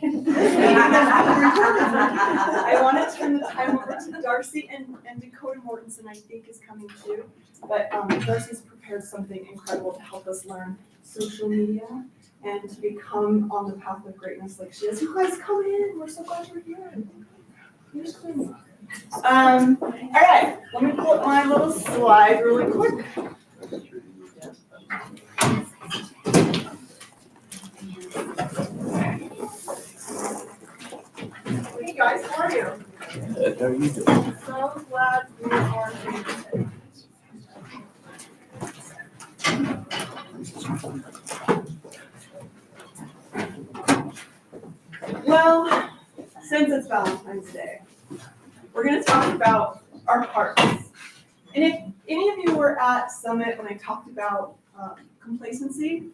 I want to turn the time over to Darcy and Dakota Mortensen, I think, is coming too. But Darcy's prepared something incredible to help us learn social media and to become on the path of greatness like she is. You guys come in. We're so glad you're here. All right, let me pull up my little slide really quick. Hey guys, how are you? Good, how are you doing? So glad you are here today. Well, since it's Valentine's Day, we're going to talk about our hearts. And if any of you were at Summit when I talked about complacency,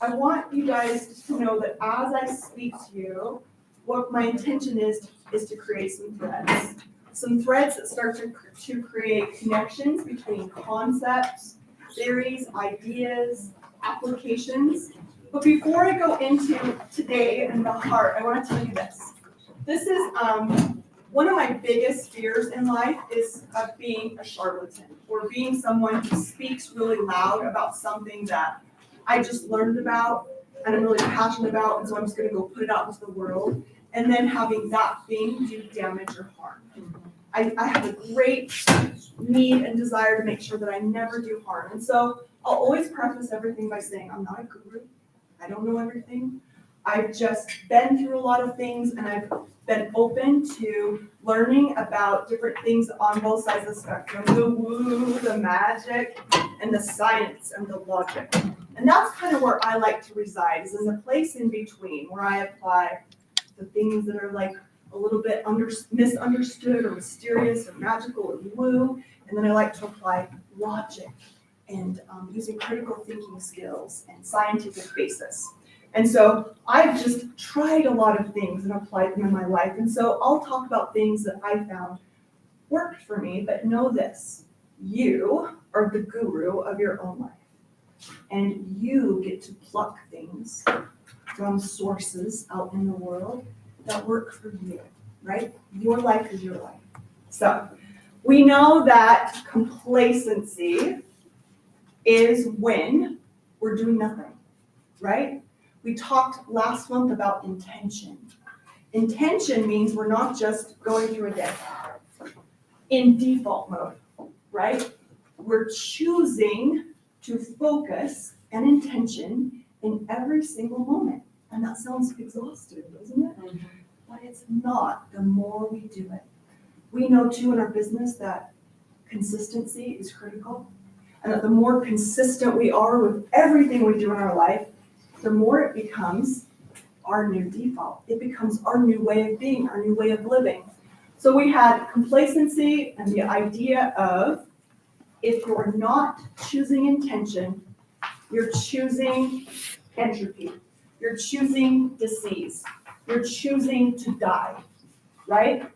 I want you guys to know that as I speak to you, what my intention is to create some threads. Some threads that start to create connections between concepts, theories, ideas, applications. But before I go into today and the heart, I want to tell you this. This is one of my biggest fears in life is of being a charlatan or being someone who speaks really loud about something that I just learned about and I'm really passionate about, and so I'm just going to go put it out into the world, and then having that thing do damage or harm. I have a great need and desire to make sure that I never do harm. And so I'll always preface everything by saying I'm not a guru. I don't know everything. I've just been through a lot of things, and I've been open to learning about different things on both sides of the spectrum, the woo, the magic, and the science and the logic. And that's kind of where I like to reside, is in the place in between, where I apply the things that are like a little bit misunderstood or mysterious or magical or woo, and then I like to apply logic and using critical thinking skills and scientific basis. And so I've just tried a lot of things and applied them in my life. And so I'll talk about things that I found worked for me, but know this, you are the guru of your own life. And you get to pluck things from sources out in the world that work for you, right? Your life is your life. So we know that complacency is when we're doing nothing, right? We talked last month about intention. Intention means we're not just going through a day in default mode, right? We're choosing to focus an intention in every single moment. And that sounds exhausting, doesn't it? Mm-hmm. But it's not the more we do it. We know too in our business that consistency is critical. And that the more consistent we are with everything we do in our life, the more it becomes our new default. It becomes our new way of being, our new way of living. So we had complacency and the idea of if you're not choosing intention, you're choosing entropy. You're choosing disease. You're choosing to die, right?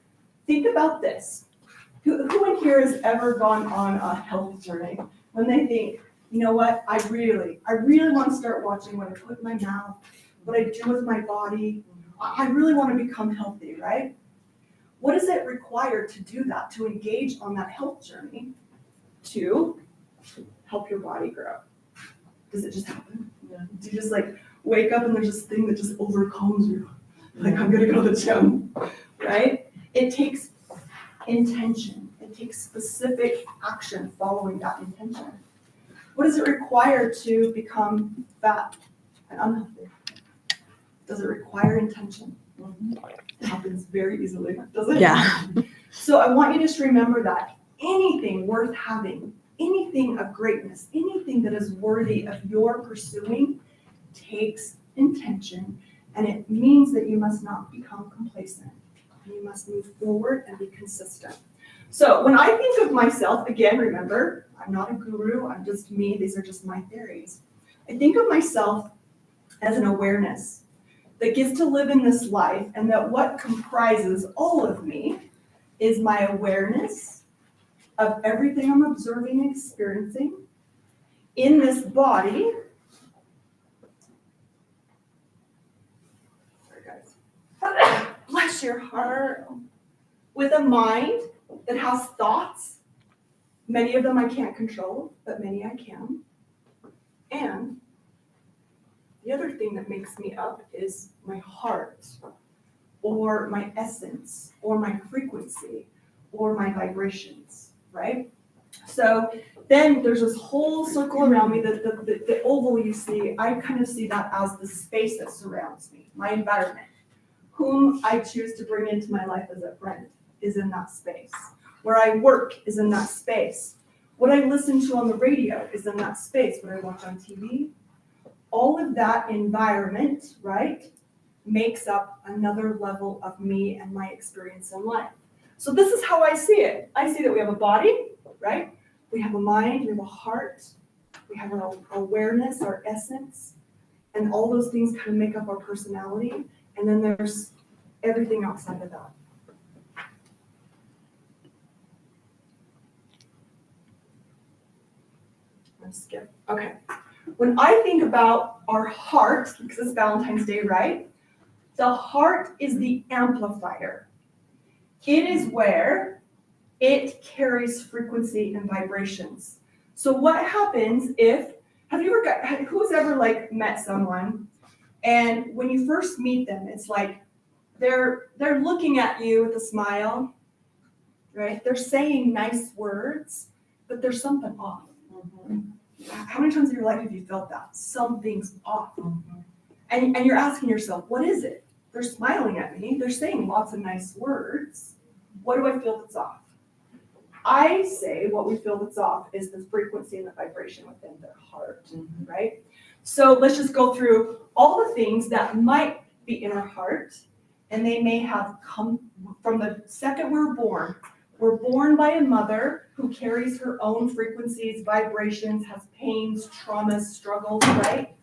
Think about this. Who in here has ever gone on a health journey when they think, you know what, I really want to start watching what I put in my mouth, what I do with my body. I really want to become healthy, right? What does it require to do that, to engage on that health journey, to help your body grow? Does it just happen? Yeah. Do you just like wake up and there's this thing that just overcomes you? Like, I'm going to go to the gym, right? It takes intention. It takes specific action following that intention. What does it require to become fat and unhealthy? Does it require intention? Mm-hmm. It happens very easily, doesn't it? Yeah. So I want you to just remember that anything worth having, anything of greatness, anything that is worthy of your pursuing takes intention, and it means that you must not become complacent. You must move forward and be consistent. So when I think of myself, again, remember, I'm not a guru, I'm just me, these are just my theories. I think of myself as an awareness that gets to live in this life, and that what comprises all of me is my awareness of everything I'm observing and experiencing in this body Sorry, guys. Bless your heart. With a mind that has thoughts, many of them I can't control, but many I can. And the other thing that makes me up is my heart, or my essence, or my frequency, or my vibrations, right? So then there's this whole circle around me, the oval you see, I kind of see that as the space that surrounds me, my environment. Whom I choose to bring into my life as a friend is in that space. Where I work is in that space. What I listen to on the radio is in that space. What I watch on TV, all of that environment, right, makes up another level of me and my experience in life. So this is how I see it. I see that we have a body, right? We have a mind, we have a heart, we have our awareness, our essence, and all those things kind of make up our personality. And then there's everything outside of that. Let's skip. Okay. When I think about our heart, because it's Valentine's Day, right? The heart is the amplifier. It is where it carries frequency and vibrations. So what happens if, who's ever like met someone, and when you first meet them, it's like they're looking at you with a smile, right? They're saying nice words, but there's something off. How many times in your life have you felt that? Something's off. And you're asking yourself, what is it? They're smiling at me. They're saying lots of nice words. What do I feel that's off? I say what we feel that's off is the frequency and the vibration within their heart, right? So let's just go through all the things that might be in our heart, and they may have come from the second we're born. We're born by a mother who carries her own frequencies, vibrations, has pains, traumas, struggles, right?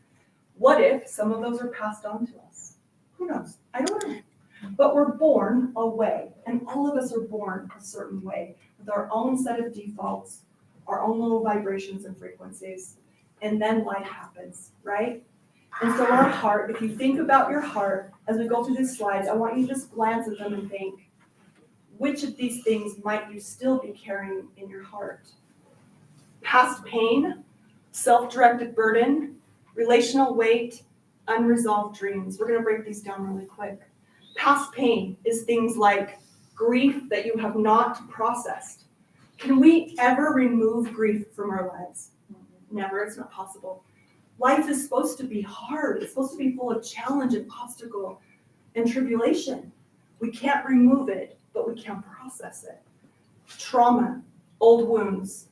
What if some of those are passed on to us? Who knows? I don't know. But we're born a way, and all of us are born a certain way with our own set of defaults, our own little vibrations and frequencies, and then life happens, right? And so our heart, if you think about your heart, as we go through these slides, I want you to just glance at them and think, which of these things might you still be carrying in your heart? Past pain, self-directed burden, relational weight, unresolved dreams. We're going to break these down really quick. Past pain is things like grief that you have not processed. Can we ever remove grief from our lives? Never. It's not possible. Life is supposed to be hard. It's supposed to be full of challenge and obstacle and tribulation. We can't remove it, but we can process it. Trauma, old wounds.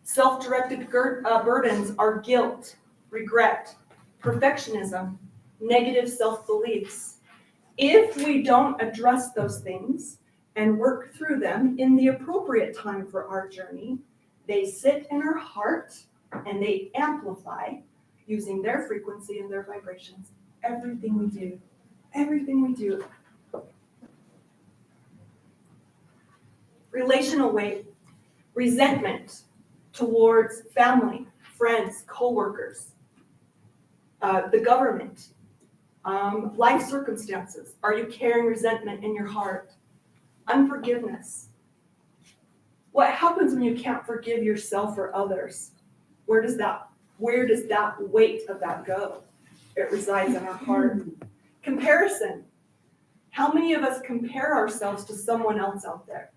Self-directed burdens are guilt, regret, perfectionism, negative self-beliefs. If we don't address those things and work through them in the appropriate time for our journey, they sit in our heart and they amplify using their frequency and their vibrations. Everything we do. Everything we do. Relational weight, resentment towards family, friends, co-workers, the government, life circumstances. Are you carrying resentment in your heart? Unforgiveness. What happens when you can't forgive yourself or others? Where does that weight of that go? It resides in our heart. Comparison. How many of us compare ourselves to someone else out there?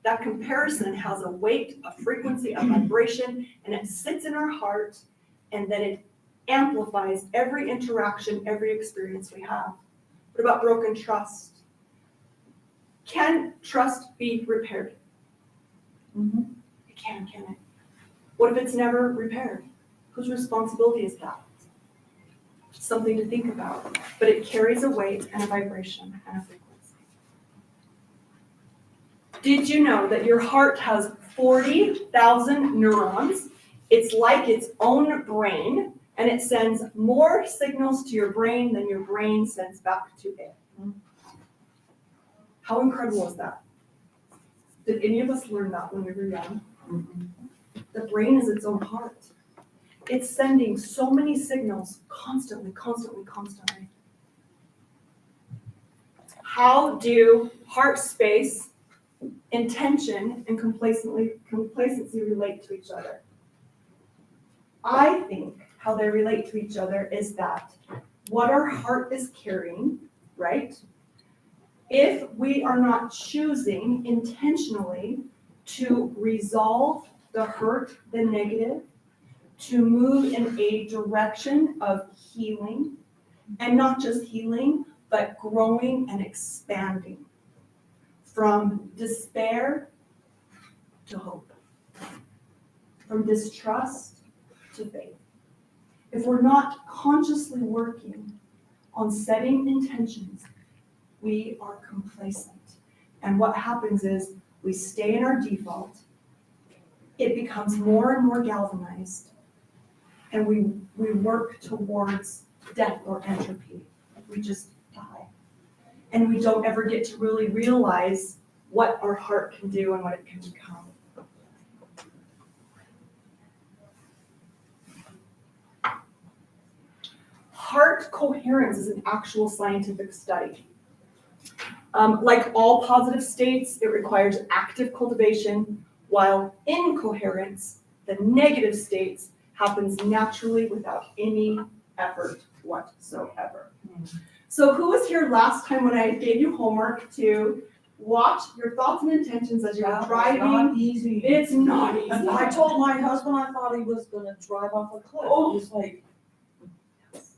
That comparison has a weight, a frequency, a vibration, and it sits in our heart, and then it amplifies every interaction, every experience we have. What about broken trust? Can trust be repaired? It can it? What if it's never repaired? Whose responsibility is that? Something to think about, but it carries a weight and a vibration and a frequency. Did you know that your heart has 40,000 neurons? It's like its own brain, and it sends more signals to your brain than your brain sends back to it. How incredible is that? Did any of us learn that when we were young? The brain is its own heart. It's sending so many signals constantly, constantly, constantly. How do heart space, intention, and complacency relate to each other? I think how they relate to each other is that what our heart is carrying, right? If we are not choosing intentionally to resolve the hurt, the negative, to move in a direction of healing, and not just healing, but growing and expanding from despair to hope, from distrust to faith. If we're not consciously working on setting intentions, we are complacent. And what happens is we stay in our default, it becomes more and more galvanized, and we work towards death or entropy. We just die. And we don't ever get to really realize what our heart can do and what it can become. Heart coherence is an actual scientific study. Like all positive states, it requires active cultivation, while incoherence, the negative states, happens naturally without any effort whatsoever. So who was here last time when I gave you homework to watch your thoughts and intentions as you're driving? Not easy. It's not easy. And I told my husband I thought he was gonna drive off a cliff. Oh. He's like,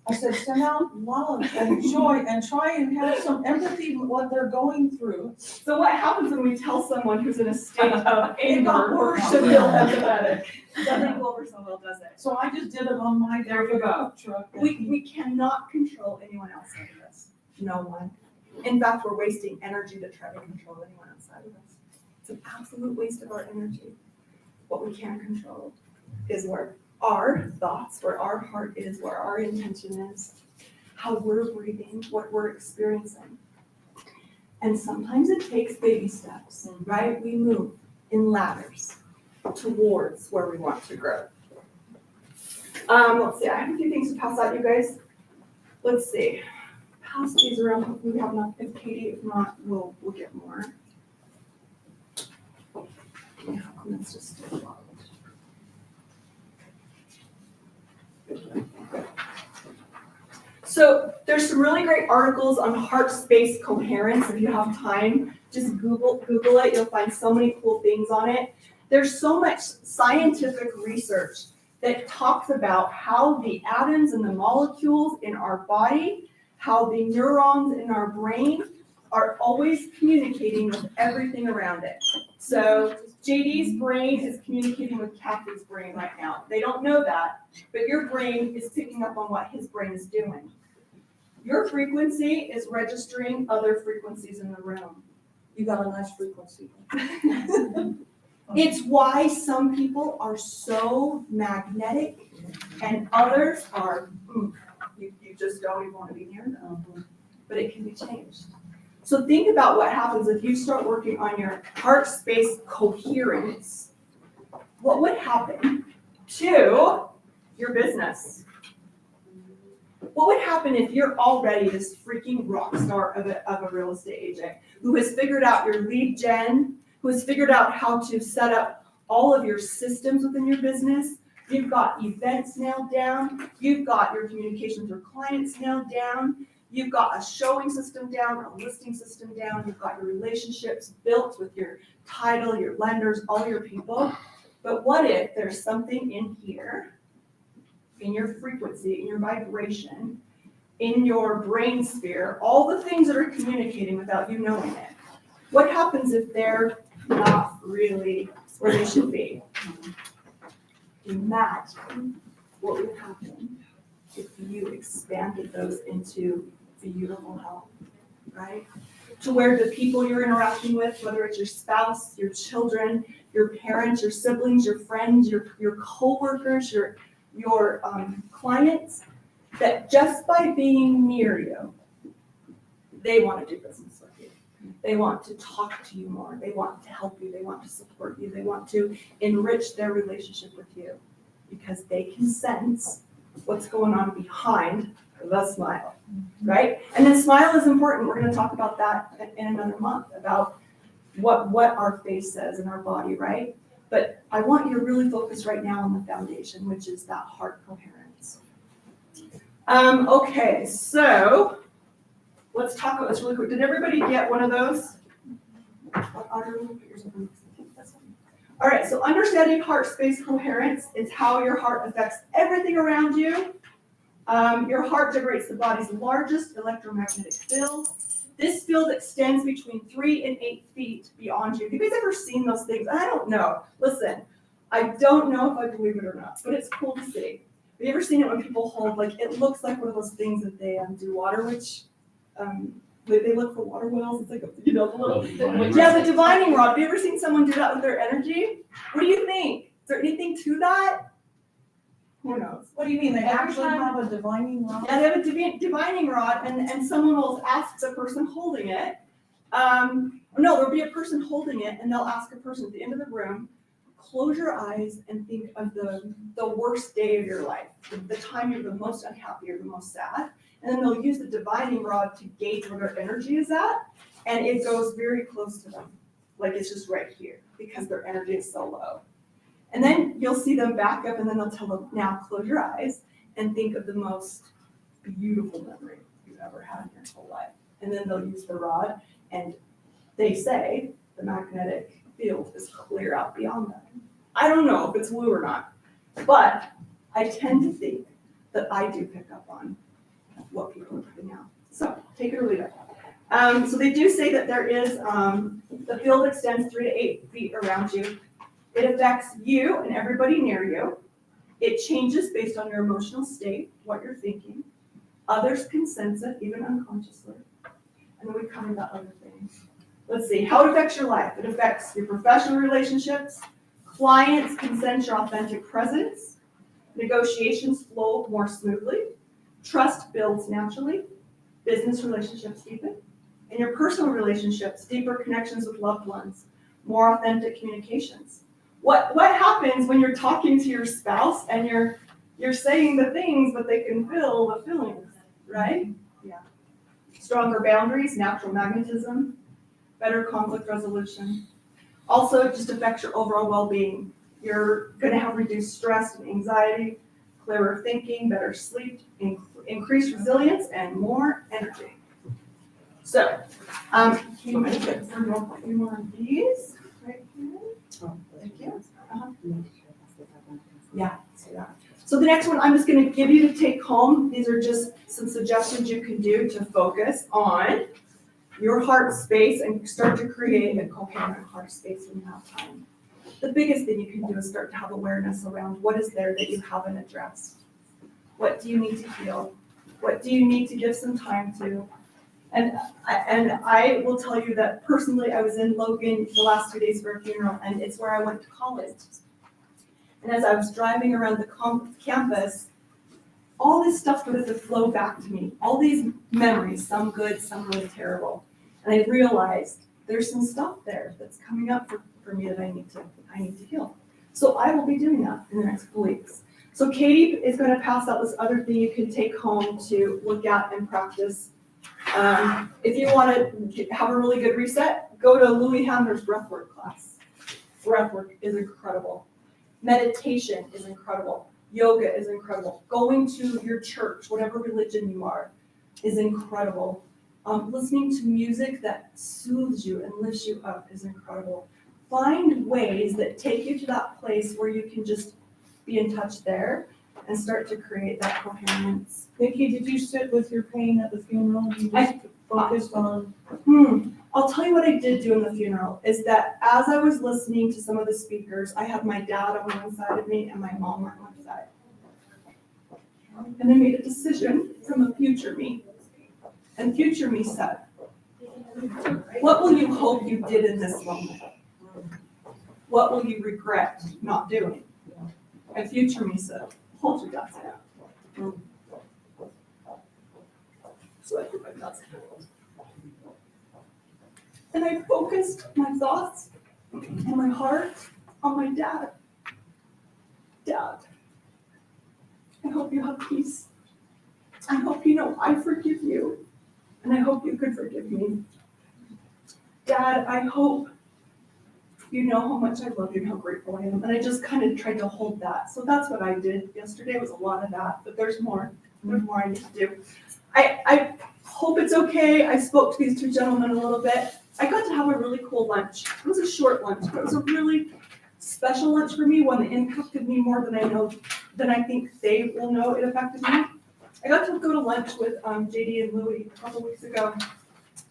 I said, send out love and joy and try and have some empathy with what they're going through. So what happens when we tell someone who's in a state of It got anger worse. to feel empathetic? Doesn't go over so well, does it? So I just did it on my There you go. truck. We cannot control anyone outside of us. No one. In fact, we're wasting energy to try to control anyone outside of us. It's an absolute waste of our energy. What we can control is where our thoughts, where our heart is, where our intention is, how we're breathing, what we're experiencing. And sometimes it takes baby steps, right? We move in ladders towards where we want to grow. Let's see, I have a few things to pass out, you guys. Let's see. Pass these around. Hopefully we have enough. If Katie, if not, we'll get more. Yeah, let's just do it. So there's some really great articles on heart space coherence. If you have time, just Google it. You'll find so many cool things on it. There's so much scientific research that talks about how the atoms and the molecules in our body, how the neurons in our brain are always communicating with everything around it. So JD's brain is communicating with Kathy's brain right now. They don't know that, but your brain is picking up on what his brain is doing. Your frequency is registering other frequencies in the room. You got a nice frequency. It's why some people are so magnetic and others are, you just don't even want to be near them. But it can be changed. So think about what happens if you start working on your heart space coherence. What would happen to your business? What would happen if you're already this freaking rock star of a real estate agent who has figured out your lead gen, who has figured out how to set up all of your systems within your business? You've got events nailed down. You've got your communications with clients nailed down. You've got a showing system down, a listing system down. You've got your relationships built with your title, your lenders, all your people. But what if there's something in here, in your frequency, in your vibration, in your brain sphere, all the things that are communicating without you knowing it? What happens if they're not really where they should be? Imagine what would happen if you expanded those into beautiful health, right? To where the people you're interacting with, whether it's your spouse, your children, your parents, your siblings, your friends, your coworkers, your clients, that just by being near you, they want to do business with you. They want to talk to you more. They want to help you. They want to support you. They want to enrich their relationship with you. because they can sense what's going on behind the smile, right? And then smile is important. We're going to talk about that in another month, about what our face says in our body, right? But I want you to really focus right now on the foundation, which is that heart coherence. Okay, so let's talk about this really quick. Did everybody get one of those? All right, so understanding heart space coherence is how your heart affects everything around you. Your heart generates the body's largest electromagnetic field. This field extends between 3 and 8 feet beyond you. Have you guys ever seen those things? I don't know. Listen, I don't know if I believe it or not, but it's cool to see. Have you ever seen it when people hold, like, it looks like one of those things that they do water witch, they look for water wells. It's like, the little, yeah, the divining rod. Have you ever seen someone do that with their energy? What do you think? Is there anything to that? Who knows? What do you mean, they actually have a divining rod? Yeah, they have a divining rod, and someone will ask the person holding it. No, there'll be a person holding it, and they'll ask a person at the end of the room, close your eyes and think of the worst day of your life, the time you're the most unhappy or the most sad. And then they'll use the divining rod to gauge where their energy is at, and it goes very close to them. Like it's just right here, because their energy is so low. And then you'll see them back up, and then they'll tell them, now close your eyes and think of the most beautiful memory you've ever had in your whole life. And then they'll use the rod, and they say the magnetic field is clear out beyond them. I don't know if it's woo or not, but I tend to think that I do pick up on what people are putting out. So take it or leave it. So they do say that there is, the field extends 3 to 8 feet around you. It affects you and everybody near you. It changes based on your emotional state, what you're thinking. Others can sense it, even unconsciously. And then we cover that other thing. Let's see, how it affects your life. It affects your professional relationships. Clients can sense your authentic presence. Negotiations flow more smoothly. Trust builds naturally. Business relationships deepen. In your personal relationships, deeper connections with loved ones, more authentic communications. What happens when you're talking to your spouse and you're saying the things, but they can feel the feelings, right? Yeah. Stronger boundaries, natural magnetism, better conflict resolution. Also, it just affects your overall well-being. You're going to have reduced stress and anxiety, clearer thinking, better sleep, increased resilience, and more energy. So, you might get a few more of these right here. Thank you. Yeah. So the next one I'm just going to give you to take home. These are just some suggestions you can do to focus on your heart space and start to create a coherent heart space when you have time. The biggest thing you can do is start to have awareness around what is there that you haven't addressed. What do you need to heal? What do you need to give some time to? And I will tell you that personally, I was in Logan the last 2 days for a funeral, and it's where I went to college. And as I was driving around the campus, all this stuff started to flow back to me. All these memories, some good, some really terrible. And I realized there's some stuff there that's coming up for me that I need to heal. So I will be doing that in the next couple weeks. So Katie is going to pass out this other thing you can take home to look at and practice. If you want to have a really good reset, go to Louis Hamner's breathwork class. Breathwork is incredible. Meditation is incredible. Yoga is incredible. Going to your church, whatever religion you are, is incredible. Listening to music that soothes you and lifts you up is incredible. Find ways that take you to that place where you can just be in touch there and start to create that coherence. Nikki, did you sit with your pain at the funeral? You just focused on? I'll tell you what I did do in the funeral is that as I was listening to some of the speakers, I had my dad on one side of me and my mom on one side. And I made a decision from a future me. And future me said, what will you hope you did in this moment? What will you regret not doing? And future me said, hold your dad's hand. So I put my dad's hand. And I focused my thoughts and my heart on my dad. Dad, hope you have peace. I hope you know I forgive you, and I hope you could forgive me. Dad, I hope you know how much I love you and how grateful I am. And I just kind of tried to hold that. So that's what I did yesterday, was a lot of that, but there's more. There's more I need to do. I hope it's okay. I spoke to these two gentlemen a little bit. I got to have a really cool lunch. It was a short lunch, but it was a really special lunch for me, one that impacted me more than I think they will know it affected me. I got to go to lunch with JD and Louie a couple weeks ago,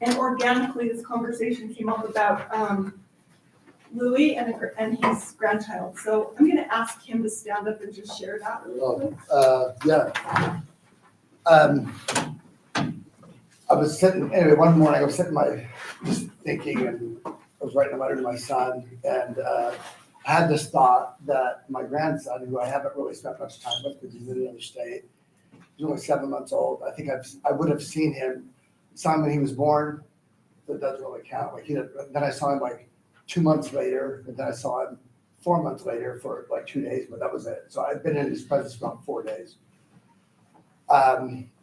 and organically this conversation came up about Louie and his grandchild. So I'm gonna ask him to stand up and just share that really quick. Yeah. I was sitting, anyway, one morning I was sitting just thinking, and I was writing a letter to my son, and I had this thought that my grandson, who I haven't really spent much time with because he's in another state, he's only 7 months old. I think I would have seen him, when he was born. That doesn't really count. Then I saw him like 2 months later, and then I saw him 4 months later for like 2 days, but that was it. So I've been in his presence for about 4 days.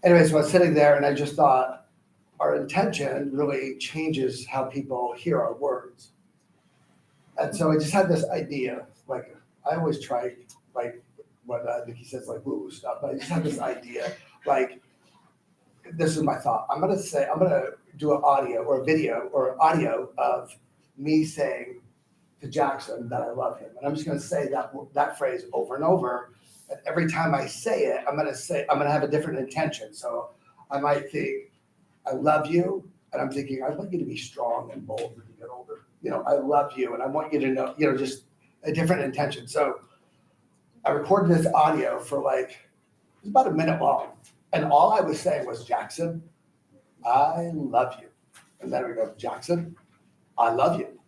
Anyway, so I was sitting there and I just thought our intention really changes how people hear our words. And so I just had this idea, like I always try, like what Nikki says, like woo-woo stuff, but I just had this idea, like this is my thought. I'm gonna do an audio or a video or audio of me saying to Jackson that I love him. And I'm just gonna say that phrase over and over. And every time I say it, I'm gonna have a different intention. So I might think, I love you, and I'm thinking, I'd like you to be strong and bold when you get older. I love you, and I want you to know, just a different intention. So I recorded this audio for it was about a minute long. And all I was saying was, Jackson, I love you. And then we go, Jackson, I love you.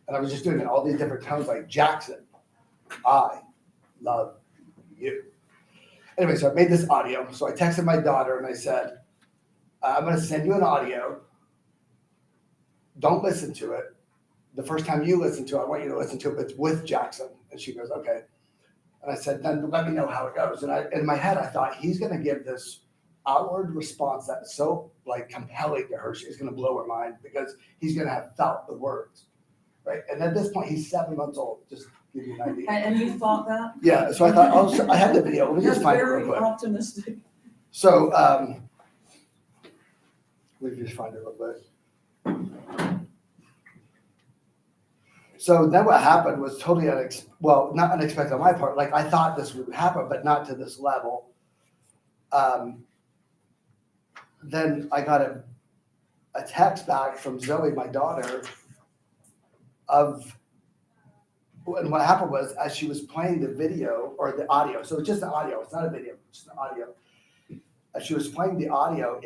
And I was just doing it in all these different tones, like, Jackson, I love you. Anyway, so I made this audio. So I texted my daughter and I said, I'm going to send you an audio. Don't listen to it. The first time you listen to it, I want you to listen to it with Jackson. And she goes, okay. And I said, then let me know how it goes. And in my head, I thought, he's going to give this outward response that's so compelling to her. She's going to blow her mind because he's going to have felt the words. Right. And at this point, he's 7 months old. Just to give you an idea. And you thought that? Yeah. So I thought, I had the video. Let me just find it real Very quick. optimistic. So let me just find it real quick. So then what happened was totally not unexpected on my part. Like I thought this would happen, but not to this level. Then I got a text back from Zoe, my daughter, and what happened was as she was playing the video or the audio, so it's just the audio, it's not a video, it's just the audio. As she was playing the audio,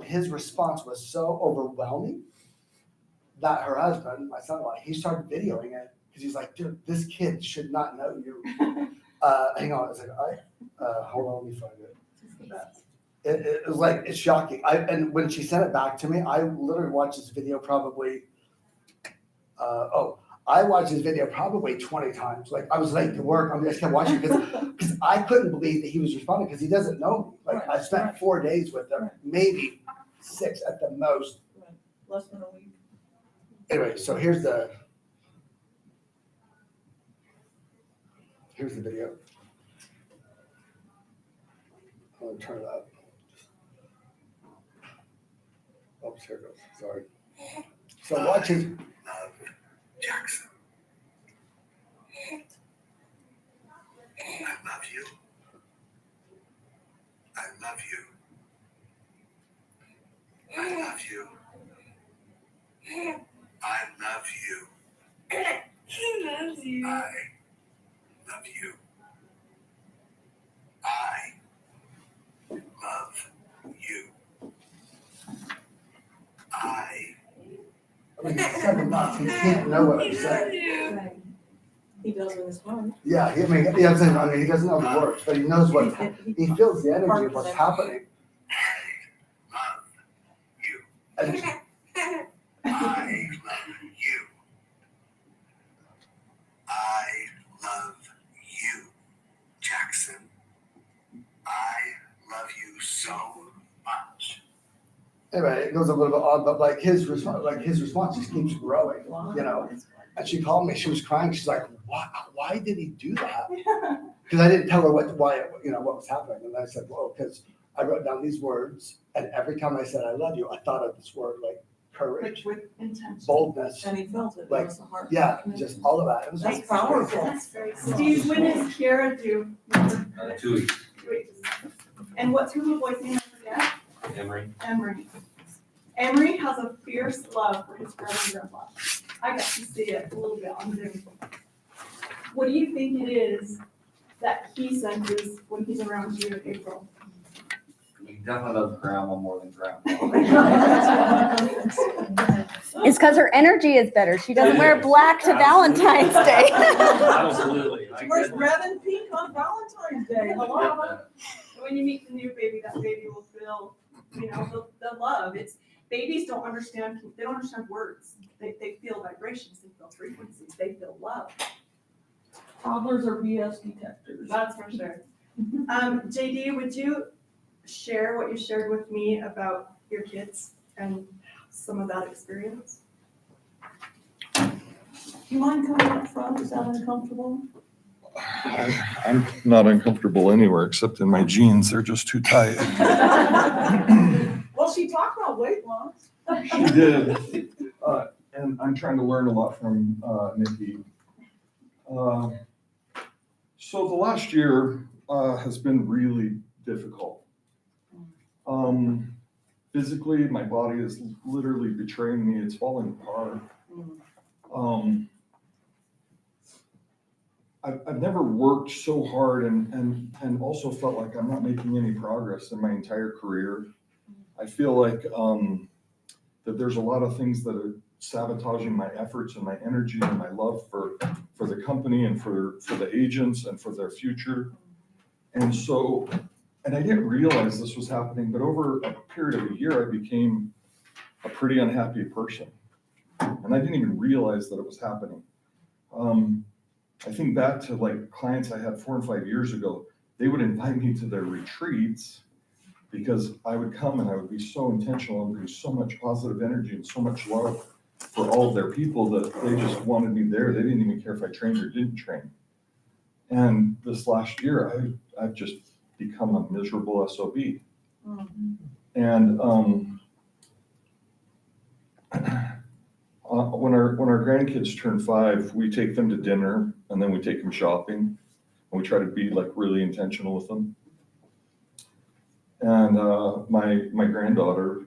his response was so overwhelming that her husband, my son-in-law, he started videoing it because he's like, dude, this kid should not know you. Hang on, I was like, hold on, let me find it. It was like, it's shocking. And when she sent it back to me, I literally watched this video probably, I watched this video probably 20 times. Like I was late to work, I just kept watching because I couldn't believe that he was responding because he doesn't know me. Like I spent 4 days with him, maybe 6 at the most. Less than a week. Anyway, so here's the video. I'll turn it up. Oh, here it goes. Sorry. So watch his. Jackson. I love you. I love you. I love you. I love you. He loves you. I love you. I love you. I mean, he's 7 months. He can't know what I'm saying. Right. He does with his heart. Yeah, he doesn't know the words, but he knows what he feels the energy of what's happening. I love you. I love you. I love you, Jackson. I love you so much. Anyway, it goes a little bit odd, but like his response just keeps growing, you know? And she called me, she was crying, she's like, why did he do that? Because I didn't tell her what was happening. And I said, well, because I wrote down these words, and every time I said I love you, I thought of this word like courage, With intention. boldness, And he felt it, Like, it was a heart. yeah, just all of that. It was That's just powerful. That's very cool. Steve, when is Kiara due? 2 weeks. 2 weeks. And what's her little boy's name? I forget. Emery. Emery has a fierce love for his grandma and grandpa. I got to see it a little bit on Zoom. What do you think it is that he senses when he's around you in April? He definitely loves grandma more than grandpa. It's because her energy is better. She doesn't wear black to Valentine's Day. Absolutely. She wears red and pink on Valentine's Day, hello? When you meet the new baby, that baby will feel, the love. Babies don't understand words. They feel vibrations, they feel frequencies, they feel love. Toddlers are BS detectors. That's for sure. JD, would you share what you shared with me about your kids and some of that experience? Do you mind coming up front? Is that uncomfortable? I'm not uncomfortable anywhere except in my jeans. They're just too tight. Well, she talked about weight loss. She did. And I'm trying to learn a lot from Nikki. So the last year has been really difficult. Physically, my body is literally betraying me. It's falling apart. I've never worked so hard and also felt like I'm not making any progress in my entire career. I feel like that there's a lot of things that are sabotaging my efforts and my energy and my love for the company and for the agents and for their future. And so, and I didn't realize this was happening, but over a period of a year, I became a pretty unhappy person. And I didn't even realize that it was happening. I think back to like clients I had 4 and 5 years ago, they would invite me to their retreats because I would come and I would be so intentional and bring so much positive energy and so much love for all of their people that they just wanted me there. They didn't even care if I trained or didn't train. And this last year, I've just become a miserable SOB. And when our grandkids turn 5, we take them to dinner and then we take them shopping. And we try to be like really intentional with them. And my granddaughter,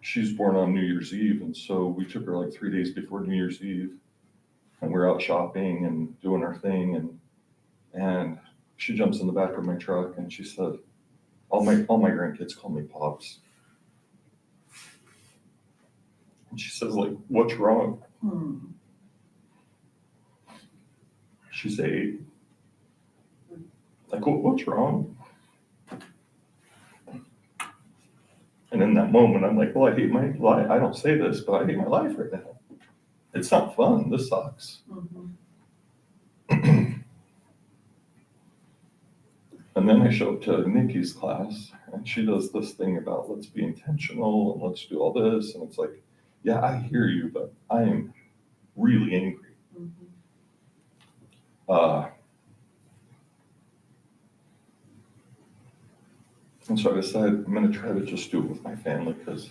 she's born on New Year's Eve. And so we took her like 3 days before New Year's Eve. And we're out shopping and doing our thing. And she jumps in the back of my truck and she said, all my grandkids call me Pops. And she says, like, what's wrong? She's 8. Like, what's wrong? And in that moment, I'm like, well, I hate my life. I don't say this, but I hate my life right now. It's not fun. This sucks. And then I show up to Nikki's class, and she does this thing about let's be intentional and let's do all this. And it's like, yeah, I hear you, but I am really angry. And so I decided I'm going to try to just do it with my family because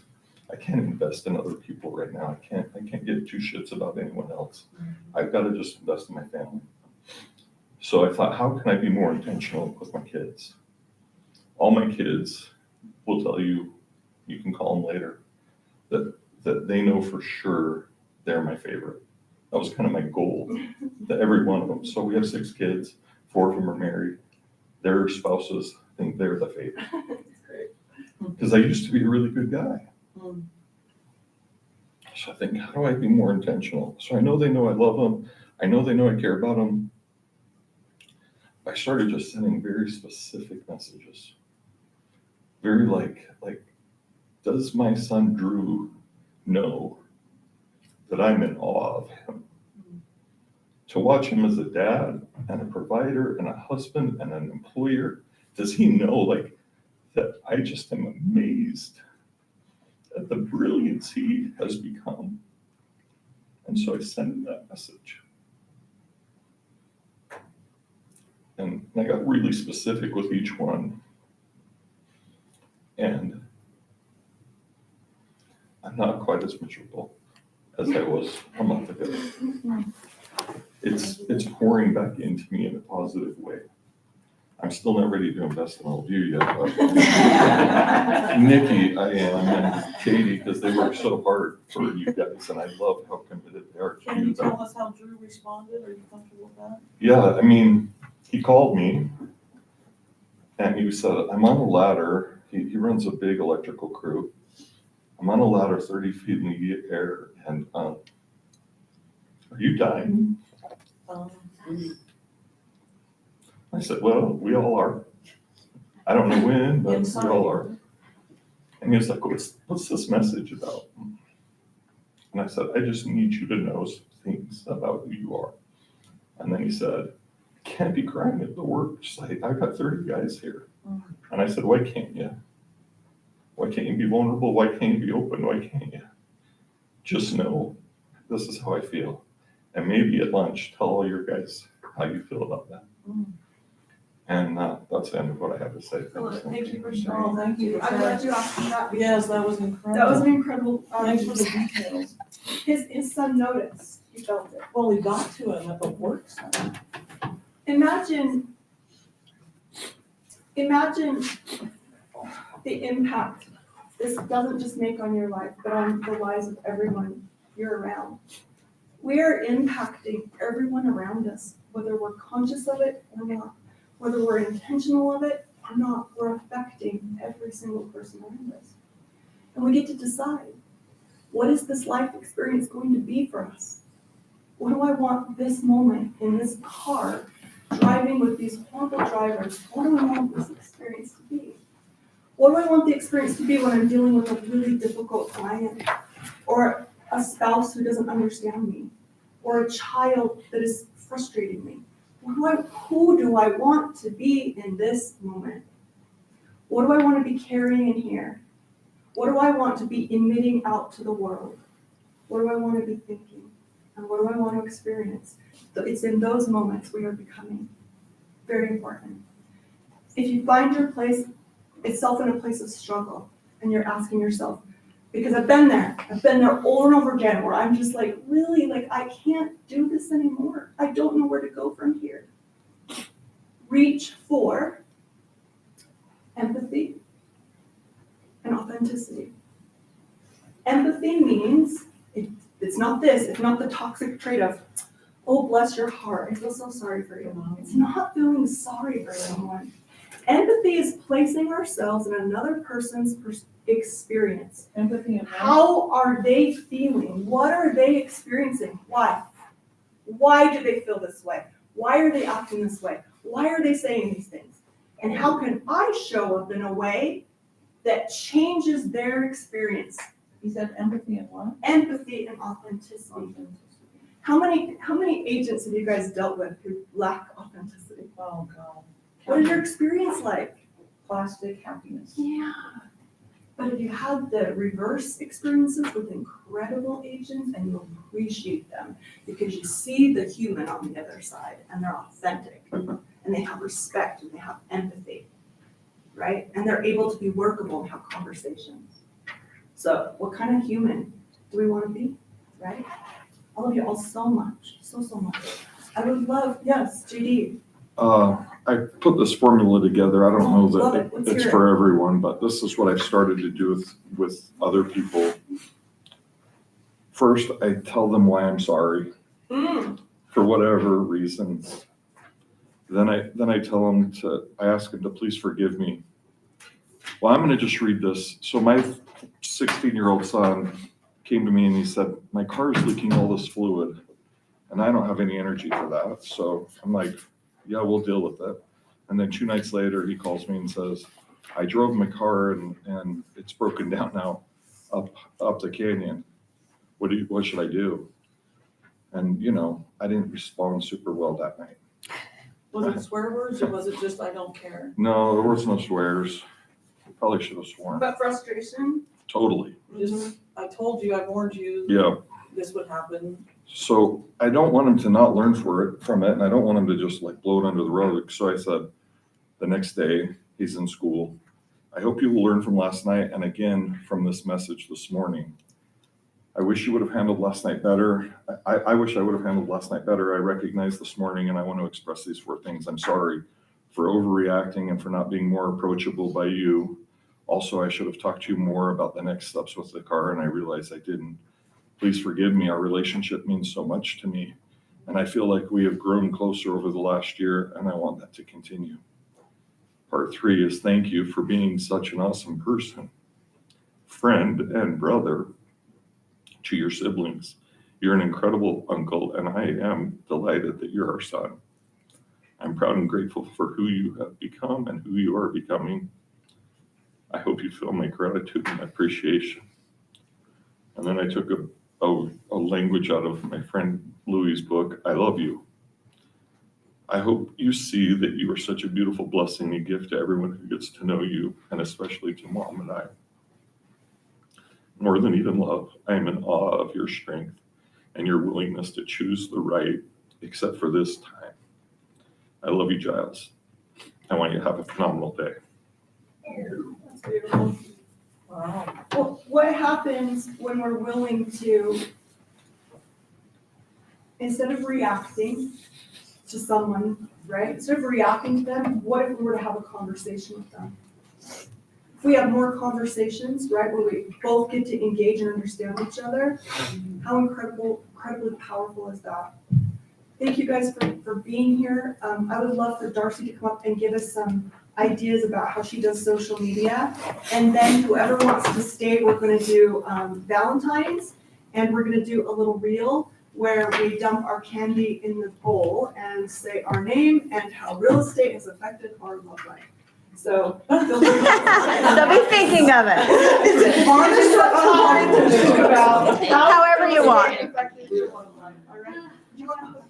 I can't invest in other people right now. I can't give 2 shits about anyone else. I've got to just invest in my family. So I thought, how can I be more intentional with my kids? All my kids will tell you, you can call them later, that they know for sure they're my favorite. That was kind of my goal, that every one of them. So we have 6 kids, 4 of them are married. Their spouses think they're the favorite. That's great. Because I used to be a really good guy. So I think, how do I be more intentional? So I know they know I love them. I know they know I care about them. I started just sending very specific messages. Very like, does my son Drew know that I'm in awe of him? to watch him as a dad and a provider and a husband and an employer, does he know like that I just am amazed at the brilliance he has become? And so I sent him that message. And I got really specific with each one. And I'm not quite as miserable as I was a month ago. It's pouring back into me in a positive way. I'm still not ready to invest in all of you yet, but Nikki, I am, and Katie, because they work so hard for you guys, and I love how committed they are to Can you you. tell us how Drew responded? Are you comfortable with that? Yeah, I mean, he called me and he said, I'm on a ladder. He runs a big electrical crew. I'm on a ladder 30 feet in the air, and are you dying? I said, well, we all are. I don't know when, but we all are. And he was like, what's this message about? And I said, I just need you to know some things about who you are. And then he said, I can't be crying at the work site. I've got 30 guys here. And I said, why can't you? Why can't you be vulnerable? Why can't you be open? Why can't you? Just know this is how I feel. And maybe at lunch, tell all your guys how you feel about that. And that's the end of what I have to say. Thank you for sharing. Oh, thank you. I'm glad you asked me that. Yes, that was incredible. That was an incredible. Thanks for the details. His son noticed. He felt it. Well, we got to him at the work site. Imagine the impact this doesn't just make on your life, but on the lives of everyone you're around. We are impacting everyone around us, whether we're conscious of it or not, whether we're intentional of it or not, we're affecting every single person around us. And we get to decide, what is this life experience going to be for us? What do I want this moment in this car, driving with these horrible drivers, what do I want this experience to be? What do I want the experience to be when I'm dealing with a really difficult client, or a spouse who doesn't understand me, or a child that is frustrating me? Who do I want to be in this moment? What do I want to be carrying in here? What do I want to be emitting out to the world? What do I want to be thinking? And what do I want to experience? It's in those moments we are becoming. Very important. If you find your place itself in a place of struggle, and you're asking yourself, because I've been there over and over again, where I'm just like, really, like, I can't do this anymore. I don't know where to go from here. Reach for empathy and authenticity. Empathy means, it's not the toxic trait of, oh, bless your heart, I feel so sorry for you. It's not feeling sorry for someone. Empathy is placing ourselves in another person's experience. Empathy and how are they feeling? What are they experiencing? Why? Why do they feel this way? Why are they acting this way? Why are they saying these things? And how can I show up in a way that changes their experience? You said empathy and what? Empathy and authenticity. How many agents have you guys dealt with who lack authenticity? Oh, God. What is your experience like? Plastic happiness. Yeah. But if you had the reverse experiences with incredible agents, and you appreciate them because you see the human on the other side, and they're authentic, and they have respect, and they have empathy, right? And they're able to be workable and have conversations. So what kind of human do we want to be, right? I love you all so much, so much. I would love, yes, JD. I put this formula together. I don't know Love that it. Let's it's hear for everyone, but this is what I've started to do with other people. First, I tell them why I'm sorry for whatever reasons. Then I tell them I ask them to please forgive me. Well, I'm going to just read this. So my 16-year-old son came to me and he said, my car is leaking all this fluid and I don't have any energy for that. So I'm like, yeah, we'll deal with it. And then 2 nights later, he calls me and says, I drove my car and it's broken down now up the canyon. What should I do? And, you know, I didn't respond super well that night. Was it swear words or was it just, I don't care? No, there was no swears. Probably should have sworn. But frustration. Totally. Just, I told you, I warned you. Yeah. This would happen. So I don't want him to not learn from it, and I don't want him to just like blow it under the rug. So I said, the next day, he's in school. I hope you will learn from last night and again from this message this morning. I wish you would have handled last night better. I wish I would have handled last night better. I recognize this morning and I want to express these 4 things. I'm sorry for overreacting and for not being more approachable by you. Also, I should have talked to you more about the next steps with the car, and I realize I didn't. Please forgive me. Our relationship means so much to me, and I feel like we have grown closer over the last year, and I want that to continue. Part 3 is thank you for being such an awesome person, friend, and brother to your siblings. You're an incredible uncle, and I am delighted that you're our son. I'm proud and grateful for who you have become and who you are becoming. I hope you feel my gratitude and appreciation. And then I took a language out of my friend Louie's book, I love you. I hope you see that you are such a beautiful blessing and gift to everyone who gets to know you, and especially to Mom and I. More than even love, I am in awe of your strength and your willingness to choose the right, except for this time. I love you, Giles. I want you to have a phenomenal day. That's beautiful. Wow. Well, what happens when we're willing to, instead of reacting to someone, right? Instead of reacting to them, what if we were to have a conversation with them? If we have more conversations, right, where we both get to engage and understand each other, how incredibly powerful is that? Thank you guys for being here. I would love for Darcy to come up and give us some ideas about how she does social media. And then whoever wants to stay, we're gonna do Valentine's, and we're gonna do a little reel where we dump our candy in the bowl and say our name and how real estate has affected our love life. So feel free to- So be thinking of it. Is it honest or unhonest? Think about how However you real want. estate affected your love life. All right? Do you wanna-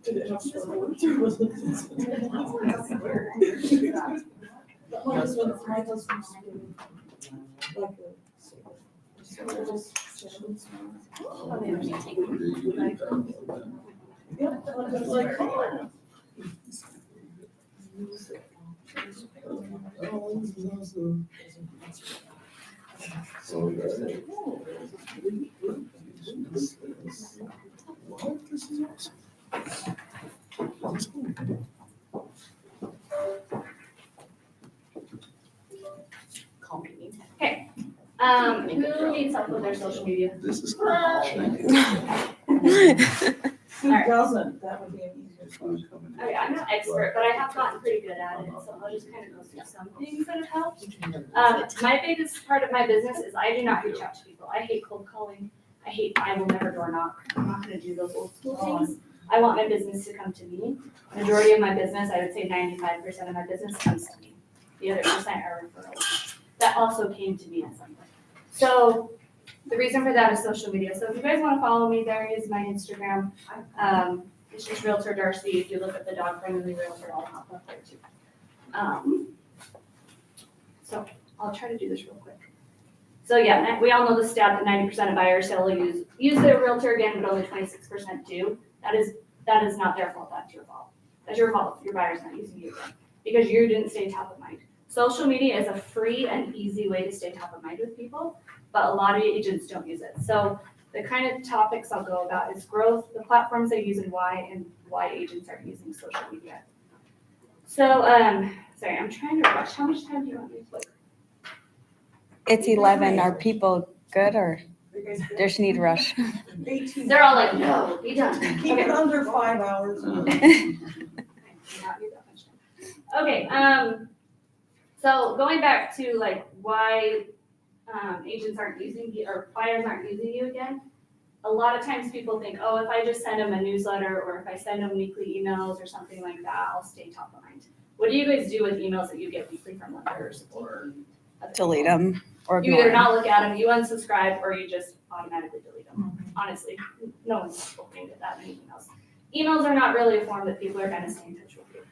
Did it have swear words or was it just? That one is what my husband's doing. Like a- Yeah, it's like, oh. Okay, who needs help with their social media? This is. Who doesn't? That would be an easier question. Okay, I'm not expert, but I have gotten pretty good at it, so I'll just kind of go through some things that have helped. My biggest part of my business is I do not reach out to people. I hate cold calling. I will never door knock. I'm not gonna do those old school things. I want my business to come to me. Majority of my business, I would say 95% of my business comes to me. The other percent are referrals. That also came to me at some point. So the reason for that is social media. So if you guys want to follow me, there is my Instagram. It's just Realtor Darcy. If you look at the dog friendly realtor, I'll pop up there too. So I'll try to do this real quick. So yeah, we all know the stat that 90% of buyers will use their realtor again, but only 26% do. That is not their fault. That's your fault. That's your fault if your buyer's not using you again, because you didn't stay top of mind. Social media is a free and easy way to stay top of mind with people, but a lot of agents don't use it. So the kind of topics I'll go about is growth, the platforms they use and why agents are using social media. So, sorry, I'm trying to rush. How much time do you want me to play? It's 11. Are people good or there's need rush? 18. They're all like, no, be done. Keep it under 5 hours. Not need that much time. Okay, so going back to like why agents aren't using you or buyers aren't using you again, a lot of times people think, oh, if I just send them a newsletter or if I send them weekly emails or something like that, I'll stay top of mind. What do you guys do with emails that you get weekly from lenders or other Delete people? them. Or You either ignore 'em. not look at them, you unsubscribe, or you just automatically delete them. Honestly, no one's opening it that many emails. Emails are not really a form that people are gonna stay in touch with you.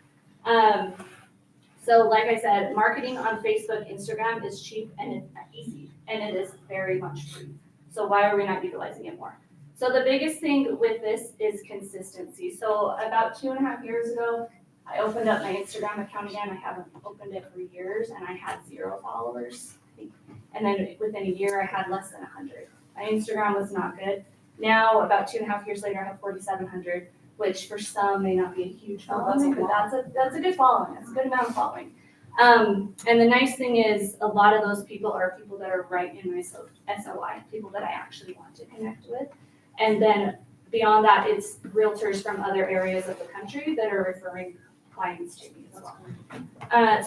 So like I said, marketing on Facebook, Instagram is cheap and it's easy, and it is very much free. So why are we not utilizing it more? So the biggest thing with this is consistency. So about 2.5 years ago, I opened up my Instagram account again. I haven't opened it for years, and I had 0 followers, I think. And then within a year, I had less than 100. My Instagram was not good. Now, about 2.5 years later, I have 4,700, which for some may not be a huge following, but that's a good following. That's a good amount of following. And the nice thing is, a lot of those people are people that are right in my SOI, people that I actually want to connect with. And then beyond that, it's realtors from other areas of the country that are referring clients to me as well.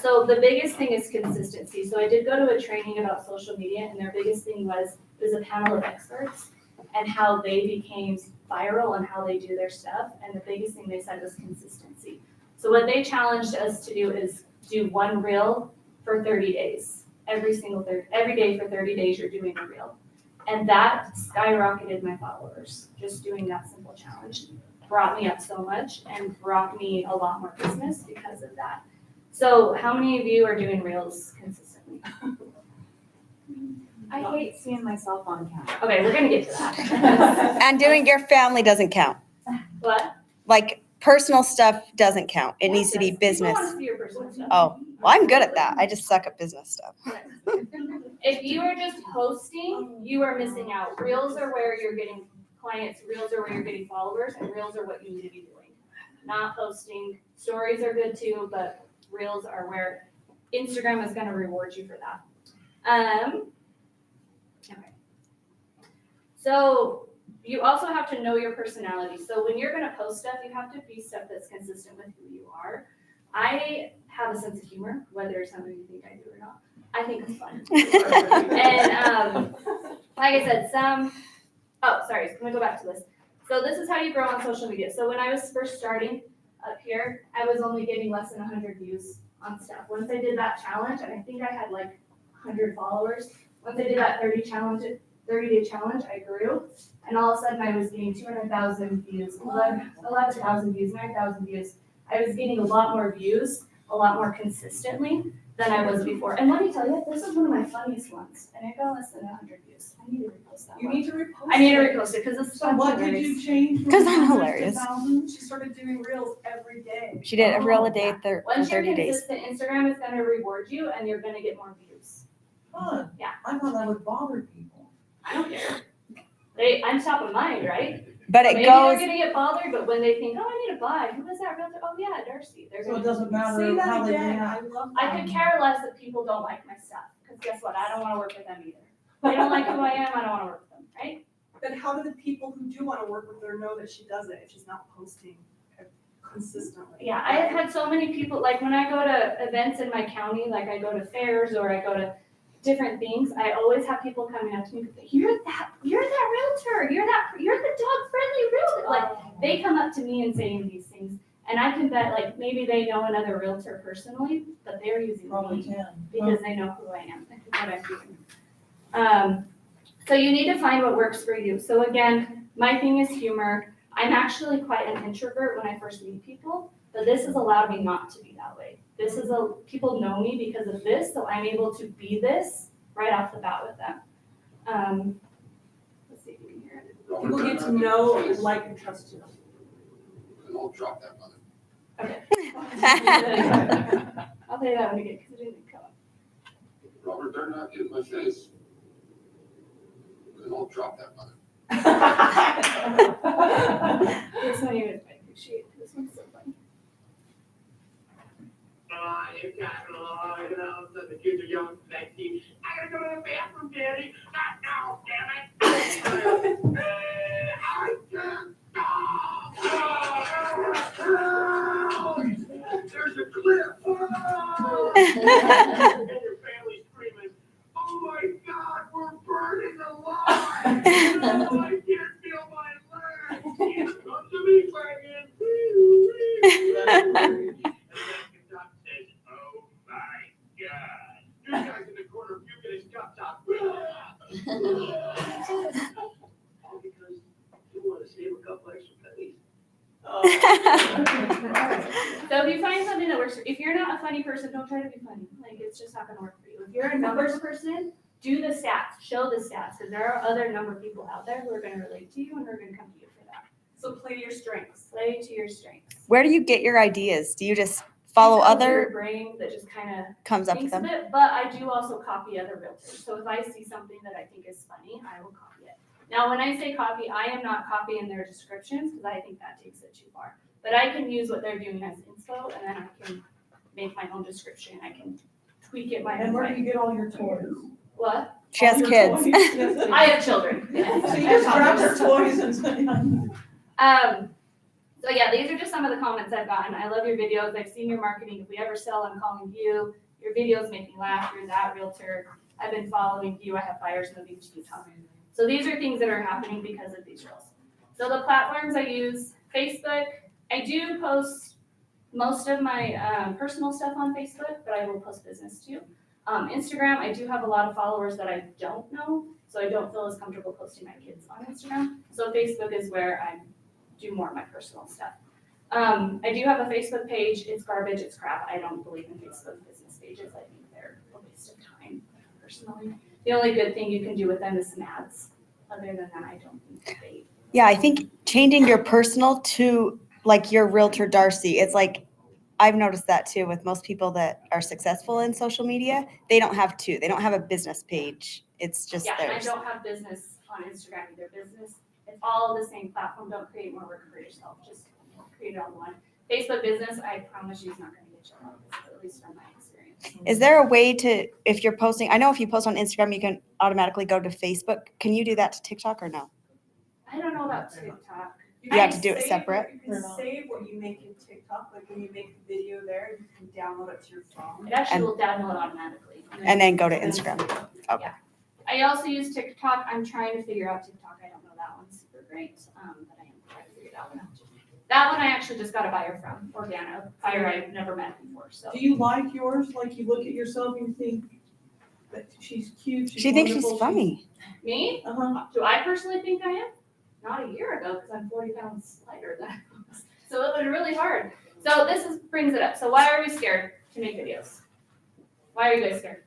So the biggest thing is consistency. So I did go to a training about social media, and their biggest thing was a panel of experts and how they became viral and how they do their stuff. And the biggest thing they said was consistency. So what they challenged us to do is do one reel for 30 days. Every day for 30 days, you're doing a reel. And that skyrocketed my followers. Just doing that simple challenge brought me up so much and brought me a lot more business because of that. So how many of you are doing reels consistently? I hate seeing myself on camera. Okay, we're gonna get to that. And doing your family doesn't count. What? Like personal stuff doesn't count. It needs to be Yes, business. People wanna see your personal stuff. Oh, well, I'm good at that. I just suck at business stuff. If you are just posting, you are missing out. Reels are where you're getting clients, reels are where you're getting followers, and reels are what you need to be doing. Not posting. Stories are good too, but reels are where Instagram is gonna reward you for that. Okay. So you also have to know your personality. So when you're gonna post stuff, you have to be stuff that's consistent with who you are. I have a sense of humor, whether some of you think I do or not. I think it's fun. And like I said, sorry, let me go back to this. So this is how you grow on social media. So when I was first starting up here, I was only getting less than 100 views on stuff. Once I did that challenge, and I think I had like 100 followers. Once I did that 30-day challenge, I grew. And all of a sudden I was getting 200,000 views, 11,000 views, 9,000 views. I was getting a lot more views, a lot more consistently than I was before. And let me tell you, this is one of my funniest ones, and it got less than 100 views. I need to repost that You one. need to repost I need to it. repost it because it's So fun. what did you change? from 'Cause I'm 100 to hilarious. 1,000? She started doing reels every day. She did a reel a day for Once you're 30 days. consistent, Instagram is going to reward you, and you're going to get more views. Fun. Yeah. I thought that would bother people. I don't care. I'm top of mind, right? But it Maybe goes, they're gonna get bothered, but when they think, oh, I need to buy, who is that realtor? Oh, yeah, Darcy. They're So gonna. it doesn't matter Say how that they again, I react. love I that. could care less that people don't like my stuff, because guess what? I don't wanna work with them either. They don't like who I am, I don't wanna work with them, right? But how do the people who do want to work with her know that she does it if she's not posting consistently? Yeah, I have had so many people, like when I go to events in my county, like I go to fairs or I go to different things, I always have people coming up to me, you're that realtor, you're the dog-friendly realtor. Like, they come up to me and saying these things, and I can bet, like, maybe they know another realtor personally, but they're using Probably me can. because they know who I am and what I'm doing. So you need to find what works for you. So again, my thing is humor. I'm actually quite an introvert when I first meet people, but this has allowed me not to be that way. People know me because of this, so I'm able to be this right off the bat with them. Let's see if you can hear it. People get to know, like, and trust you. I'll drop that mother. Okay. I'll tell you that one again because it didn't come up. Robert, better not get in my face. I'll drop that mother. This one you would appreciate. This one's so funny. You know, the kids are young, sexy. I gotta go to the bathroom, Daddy. Not now, damn it. I can't stop. There's a cliff. And your family's screaming, oh my God, we're burning alive. Oh, I can't feel my legs. Come to me, dragon. And then the doc says, oh my God. You guys in the corner puking his guts out. So if you find something that works, if you're not a funny person, don't try to be funny. Like, it's just not gonna work for you. If you're a numbers person, do the stats, show the stats, because there are other number of people out there who are gonna relate to you and are gonna come to you for that. So play to your strengths. Play to your strengths. Where do you get your ideas? Do you just follow Just have a other, weird brain that just kind of comes up with thinks of them? it, but I do also copy other realtors. So if I see something that I think is funny, I will copy it. Now, when I say copy, I am not copying their descriptions because I think that takes it too far. But I can use what they're doing as inspo, and then I can make my own description. I can tweak it my And own where do way. you get all your toys? What? She has All your kids. toys? Yes. I have children. So you just grab their toys and. So yeah, these are just some of the comments I've gotten. I love your videos. I've seen your marketing. If we ever sell, I'm calling you. Your videos make me laugh. You're that realtor. I've been following you. I have buyers moving to Utah. So these are things that are happening because of these reels. So the platforms I use, Facebook, I do post most of my personal stuff on Facebook, but I will post business too. Instagram, I do have a lot of followers that I don't know, so I don't feel as comfortable posting my kids on Instagram. So Facebook is where I do more of my personal stuff. I do have a Facebook page. It's garbage, it's crap. I don't believe in Facebook business pages. I think they're a waste of time, personally. The only good thing you can do with them is some ads. Other than that, I don't think they. Yeah, I think changing your personal to like your realtor Darcy, it's like, I've noticed that too with most people that are successful in social media. They don't have two. They don't have a business page. It's just Yeah, and I theirs. don't have business on Instagram either. Business, it's all the same platform. Don't create more work for yourself. Just create it on one. Facebook business, I promise you, is not going to get you a lot of business, at least from my experience. Is there a way to, if you're posting, I know if you post on Instagram, you can automatically go to Facebook. Can you do that to TikTok or no? I don't know about TikTok. You have to do it save- separate? You can save what you make in TikTok, like when you make the video there, you can download it to your phone. It actually And- will download automatically. And then go to Instagram. Okay. I also use TikTok. I'm trying to figure out TikTok. I don't know that one super great, but I am trying to figure that one out. That one I actually just got a buyer from, Organo, buyer I've never met before, so. Do you like yours? Like you look at yourself and you think that she's cute, she's She thinks she's wonderful, funny. Me? Uh-huh. Do I personally think I am? Not a year ago, because I'm 40 pounds lighter than I was. So it was really hard. So brings it up. So why are we scared to make videos? Why are you guys scared?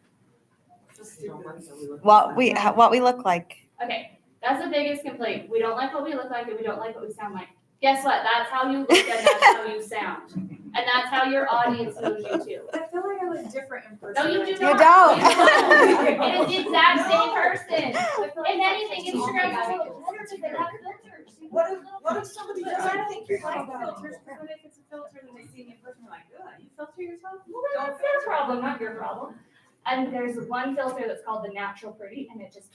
What we look like. Okay, that's the biggest complaint. We don't like what we look like and we don't like what we sound like. Guess what? That's how you look and that's how you sound. And that's how your audience knows you too. I feel like I look different in person. No, you do You not. don't. It is the exact same person. If anything, Instagram is a little better because they have filters. What if somebody doesn't think you're Like about filters, but if it's a filter, then they see me in person, they're like, ugh, you filter yourself? Well, then that's their problem, not your problem. And there's one filter that's called the natural pretty, and it just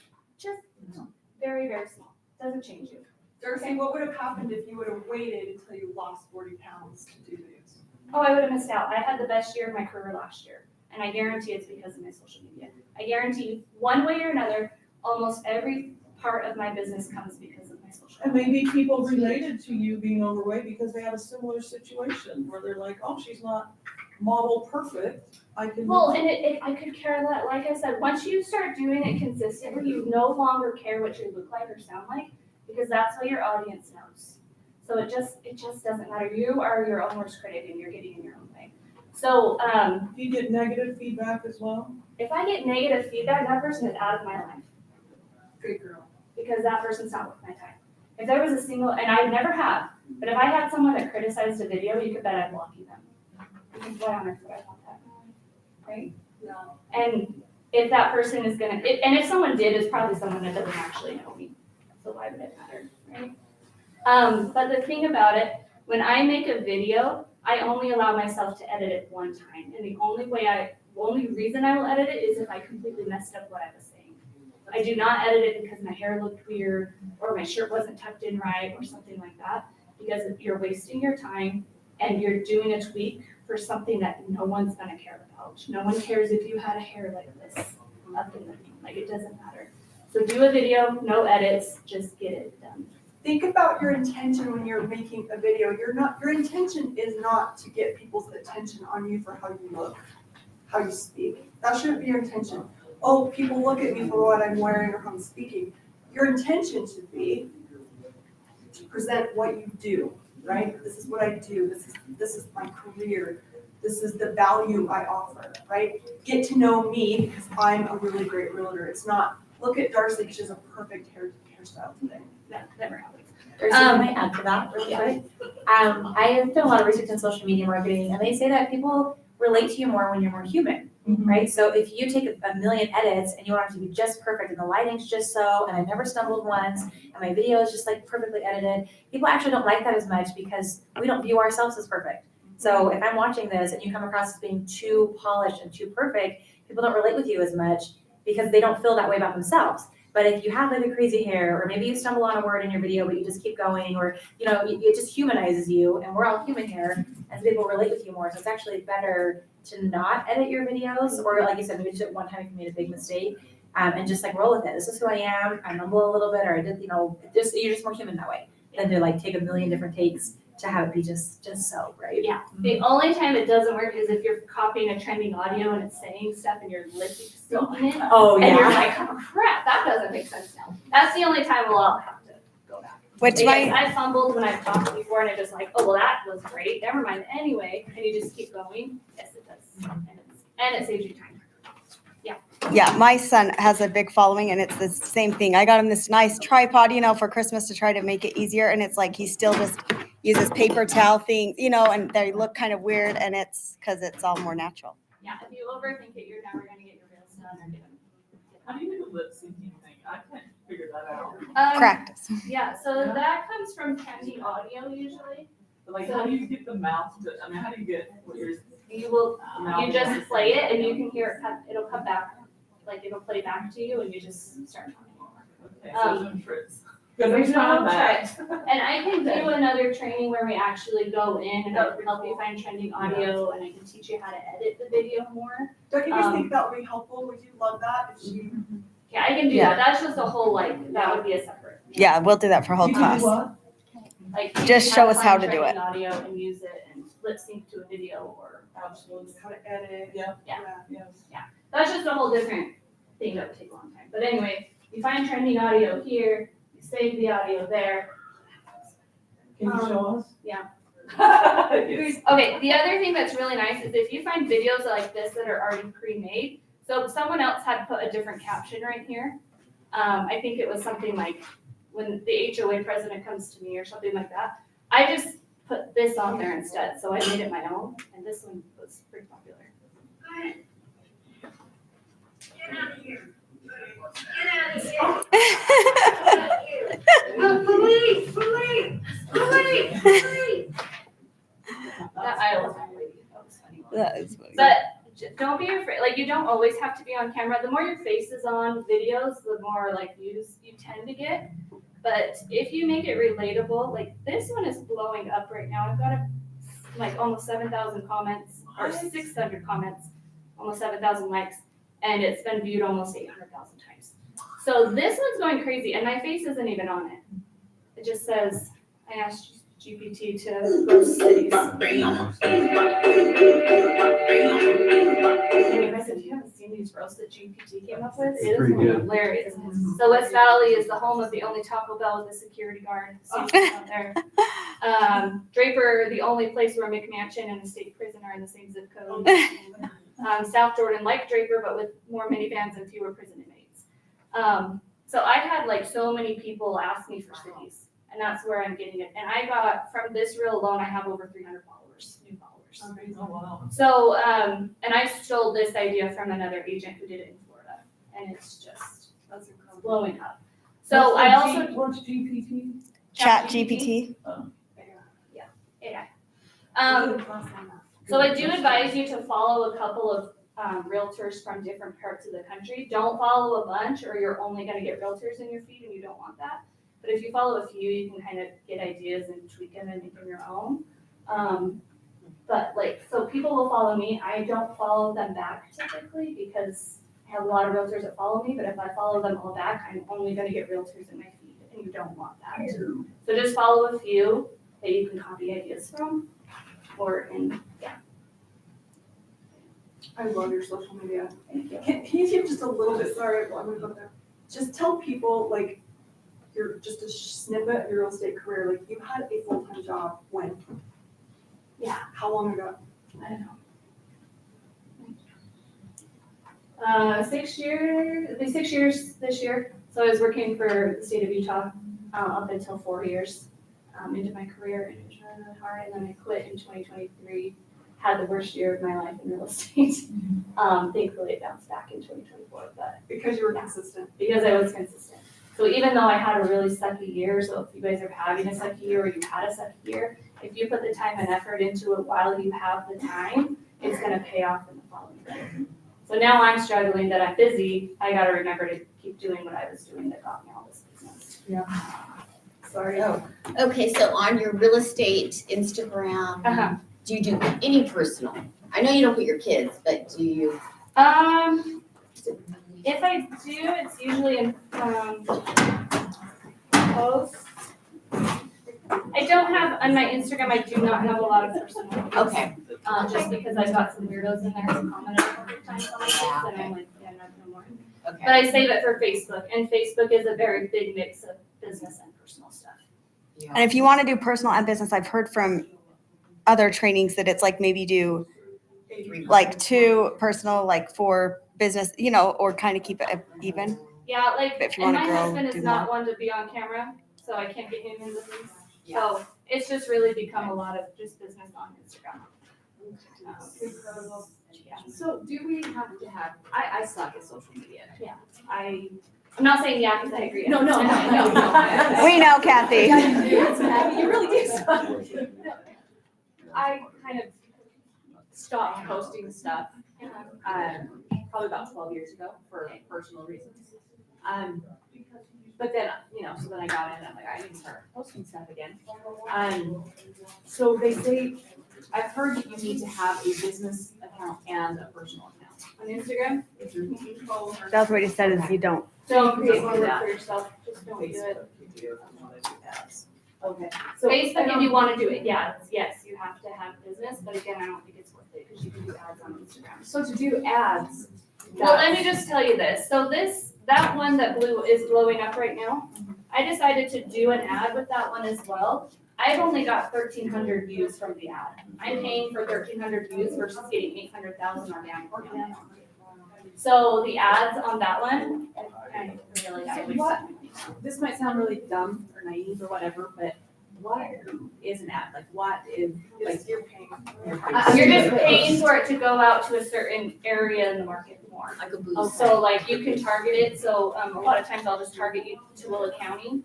very, very small. Doesn't change you. Darcy, what would have happened if you would have waited until you lost 40 pounds to do videos? Oh, I would have missed out. I had the best year of my career last year, and I guarantee it's because of my social media. I guarantee one way or another, almost every part of my business comes because of my social And media. maybe people related to you being overweight because they had a similar situation where they're like, oh, she's not model perfect. I can. Well, and I could care that, like I said, once you start doing it consistently, you no longer care what you look like or sound like, because that's what your audience knows. So it just doesn't matter. You are your own worst critic and you're getting in your own way. So, Do you get negative feedback as well? if I get negative feedback, that person is out of my life. Good girl. Because that person's not worth my time. If there was a single, and I never have, but if I had someone that criticized a video, you could bet I'd block you them. Because why on earth would I want that? Right? No. And if that person is gonna, and if someone did, it's probably someone that doesn't actually know me. So why would it matter, right? But the thing about it, when I make a video, I only allow myself to edit it one time. And the only reason I will edit it is if I completely messed up what I was saying. I do not edit it because my hair looked weird or my shirt wasn't tucked in right or something like that, because you're wasting your time and you're doing a tweak for something that no one's gonna care about. No one cares if you had a hair like this up in the, like, it doesn't matter. So do a video, no edits, just get it done. Think about your intention when you're making a video. Your intention is not to get people's attention on you for how you look, how you speak. That shouldn't be your intention. Oh, people look at me for what I'm wearing or how I'm speaking. Your intention should be to present what you do. right? This is what I do, this is my career, this is the value I offer, right? Get to know me because I'm a really great realtor. It's not, look at Darcy because she has a perfect hairstyle today. That never happens. Darcy, can I add to that real quick? I have done a lot of research in social media marketing, and they say that people relate to you more when you're more human, right? So if you take a million edits and you want it to be just perfect and the lighting's just so, and I've never stumbled once, and my video is just like perfectly edited, people actually don't like that as much because we don't view ourselves as perfect. So if I'm watching this and you come across as being too polished and too perfect, people don't relate with you as much because they don't feel that way about themselves. But if you have like a crazy hair, or maybe you stumble on a word in your video, but you just keep going, or, you know, it just humanizes you, and we're all human here, and so people relate with you more. So it's actually better to not edit your videos, or like you said, maybe just one time if you made a big mistake, and just like roll with it. This is who I am. I mumble a little bit, or I did, you know, just, you're just more human that way than to like take a million different takes to have it be just so, right? Yeah, the only time it doesn't work is if you're copying a trending audio and it's saying stuff and you're lip syncing it. Oh, And you're yeah. like, oh crap, that doesn't make sense now. That's the only time we'll all have to go back. Which Because might, I fumbled when I've talked before and I'm just like, oh, well, that was great, never mind, anyway, and you just keep going. Yes, it does. And it saves you time. yeah, my son has a big following and it's the same thing. I got him this nice tripod, you know, for Christmas to try to make it easier. And it's like, he still just uses paper towel things, you know, and they look kind of weird, and it's because it's all more natural. Yeah, if you overthink it, you're never gonna get your reels done or get them. How do you do the lip syncing thing? I can't figure that out. Practice. Yeah, so that comes from trending audio usually. Like, how do you get the mouth to, I mean, how do you get what you're? You will, mouth you just play it and you can hear it, it'll come back, like it'll play back to you and you just start talking. Okay, so there's no tricks. There's no Trying that. tricks. And I can do another training where we actually go in and I can help you find trending audio and I can teach you how to edit the video more. Don't you guys think that would be helpful? Would you love that if she? Yeah, I can do that. That's just a whole, like, that would be a separate. Yeah, we'll do that for whole You can class. do what? Like, Just teach show you us how find to do trending it. audio and use it and lip sync to a video or. Absolutely, how to edit. Yeah. Yeah. That's just a whole different thing that would take a long time. But anyway, you find trending audio here, you save the audio there. Can you show us? Yeah. Yes. Okay, the other thing that's really nice is if you find videos like this that are already pre-made, so someone else had put a different caption right here. I think it was something like, when the HOA president comes to me or something like that. I just put this on there instead, so I made it my own, and this one was pretty popular. Get out of here. Get out of here. Police, police, police, police. That I was funny. That is funny. But don't be afraid, like, you don't always have to be on camera. The more your face is on videos, the more like views you tend to get. But if you make it relatable, like this one is blowing up right now. I've got like almost 7,000 comments, or 600 comments, almost 7,000 likes, and it's been viewed almost 800,000 times. So this one's going crazy, and my face isn't even on it. It just says, I asked GPT to roast cities. Anyway, I said, if you haven't seen these roasts that GPT came up with, it is Pretty good. hilarious. So West Valley is the home of the only Taco Bell with a security guard. See what's out there. Draper, the only place where McMansion and the state prison are in the same zip code. South Jordan, like Draper, but with more minivans and fewer prison inmates. So I had like so many people ask me for cities. And that's where I'm getting it. And I got, from this reel alone, I have over 300 followers, new followers. Oh, wow. So, and I stole this idea from another agent who did it in Florida. And it's just, that's blowing up. So I also. What's GPT? Chat GPT. AI. So I do advise you to follow a couple of realtors from different parts of the country. Don't follow a bunch or you're only gonna get realtors in your feed and you don't want that. But if you follow a few, you can kind of get ideas and tweak them and make them your own. But like, so people will follow me. I don't follow them back typically because I have a lot of realtors that follow me, but if I follow them all back, I'm only gonna get realtors in my feed and you don't want that. So just follow a few that you can copy ideas from I love your social media. Thank you. Can you give just a little bit, sorry, well, I'm gonna go there. Just tell people, like, your, just a snippet of your real estate career, like you had a full-time job when? Yeah. How long ago? I don't know. 6 years, it'll be 6 years this year. So I was working for the state of Utah, up until 4 years, into my career, and it was really hard, and then I quit in 2023. Had the worst year of my life in real estate. Thankfully it bounced back in 2024, but Because you were consistent. because I was consistent. So even though I had a really sucky year, so if you guys are having a sucky year or you had a sucky year, if you put the time and effort into it while you have the time, it's gonna pay off in the following year. So now I'm struggling that I'm busy, I gotta remember to keep doing what I was doing that got me all this business. Sorry. Oh, okay, so on your real estate Instagram, Uh-huh. do you do any personal? I know you don't put your kids, but do you? If I do, it's usually in, posts. I don't have, on my Instagram, I do not have a lot of personal. Okay. Just because I've got some weirdos in there who comment a couple of times on my posts, and I'm like, yeah, no more. But Okay. I save it for Facebook, and Facebook is a very big mix of business and personal stuff. And if you want to do personal and business, I've heard from other trainings that it's like maybe do like 2 personal, like 4 business, you know, or kind of keep it even. Yeah, like, If you and wanna my grow, husband do is not one to be on camera, so I can't get him in the things. So it's just really become a lot of just business on Instagram. Yeah. So do we have to have, I suck at social media. I'm not saying yeah, because I agree. No. We know, Kathy. You really do suck. I kind of stopped posting stuff, probably about 12 years ago for personal reasons. But then, so then I got in and I'm like, I need to start posting stuff again. So they say, I've heard that you need to have a business account and a personal account. On Instagram, That's what he said is you don't. don't create more work for yourself, just don't do it. Okay. So Facebook, if you want to do it, yes, you have to have business, but again, I don't think it's worth it because you can do ads on Instagram. So to do ads. Well, let me just tell you this. So that one that is blowing up right now, I decided to do an ad with that one as well. I've only got 1,300 views from the ad. I'm paying for 1,300 views versus getting 800,000 organic. So the ads on that one, I really have. So what, this might sound really dumb or naive or whatever, but what is an ad? Like what is, like You're paying. You're just paying for it to go out to a certain area in the market more. Like a boost. So like you can target it, so a lot of times I'll just target you to Willa County, and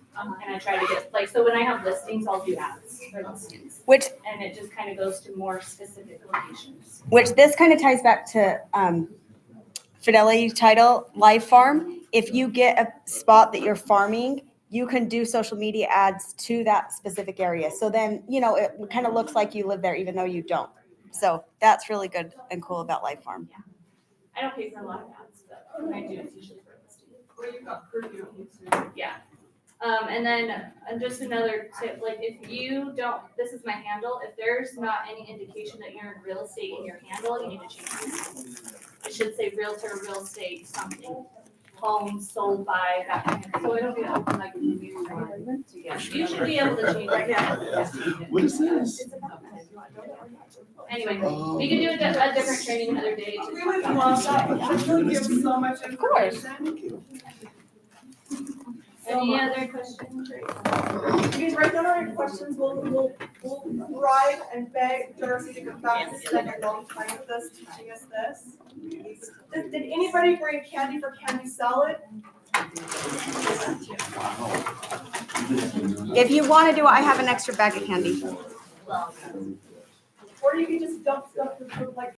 I try to get, like, so when I have listings, I'll do ads for listings. Which And it just kind of goes to more specific locations. this kind of ties back to Fidelity Title Live Farm. If you get a spot that you're farming, you can do social media ads to that specific area. So then, it kind of looks like you live there even though you don't. So that's really good and cool about Live Farm. I don't pay for a lot of ads, but when I do, it's usually for a listing. Well, you've got proof you don't use it. Yeah. And then just another tip, like if you don't, this is my handle, if there's not any indication that you're in real estate in your handle, you need to change it. It should say realtor, real estate, something, home sold by, that kind of thing. so it'll be like a new agreement to get. You should be able to change it. What is this? Anyway, we can do a different training another day. We would love that. It really gives so much course. information. Any other questions? You guys write down our questions, we'll bribe and beg Darcy to come back to spend a long time with us, teaching us this. Did anybody bring candy for candy salad? If you want to do it, I have an extra bag of candy. Or you can just dump stuff in like